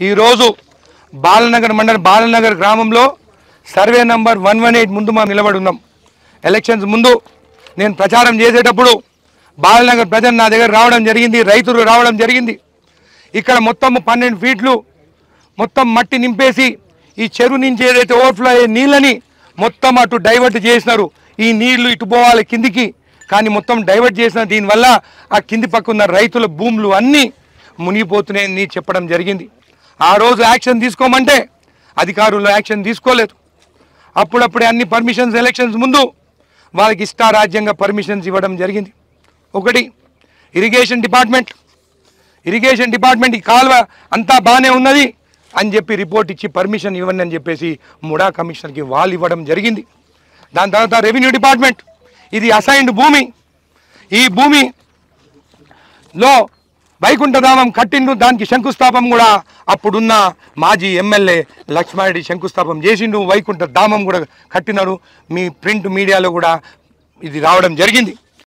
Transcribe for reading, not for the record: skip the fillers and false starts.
ఈరోజు బాలనగర్ మండలం బాలనగర్ గ్రామంలో సర్వే నంబర్ 118 ముందు మనం నిలబడి ఉన్నాం. ఎలక్షన్స్ ముందు నేను ప్రచారం చేసేటప్పుడు బాలనగర్ ప్రజలు నా దగ్గర రావడం జరిగింది, రైతులు రావడం జరిగింది. ఇక్కడ మొత్తం 12 ఫీట్లు మొత్తం మట్టి నింపేసి ఈ చెరువు నుంచి ఏదైతే ఓవర్ఫ్లో అయ్యే నీళ్ళని మొత్తం అటు డైవర్ట్ చేసినారు. ఈ నీళ్లు ఇటు పోవాలి కిందికి, కానీ మొత్తం డైవర్ట్ చేసిన దీనివల్ల ఆ కింది పక్కన రైతుల భూములు అన్నీ మునిగిపోతున్నాయని చెప్పడం జరిగింది. ఆ రోజు యాక్షన్ తీసుకోమంటే అధికారులు యాక్షన్ తీసుకోలేదు. అప్పుడప్పుడే అన్ని పర్మిషన్స్ ఎలక్షన్స్ ముందు వాళ్ళకి ఇష్టారాజ్యంగా పర్మిషన్స్ ఇవ్వడం జరిగింది. ఒకటి ఇరిగేషన్ డిపార్ట్మెంట్ ఈ కాలువ అంతా బాగానే ఉన్నది అని చెప్పి రిపోర్ట్ ఇచ్చి పర్మిషన్ ఇవ్వండి అని చెప్పేసి ముడా కమిషనర్కి వాళ్ళు ఇవ్వడం జరిగింది. దాని తర్వాత రెవెన్యూ డిపార్ట్మెంట్, ఇది అసైన్డ్ భూమి, ఈ భూమిలో వైకుంఠధామం కట్టిండు, దానికి శంకుస్థాపం కూడా అప్పుడున్న మాజీ ఎమ్మెల్యే లక్ష్మారెడ్డి శంకుస్థాపం చేసిండు, వైకుంఠధామం కూడా కట్టినాడు. మీ ప్రింట్ మీడియాలో కూడా ఇది రావడం జరిగింది.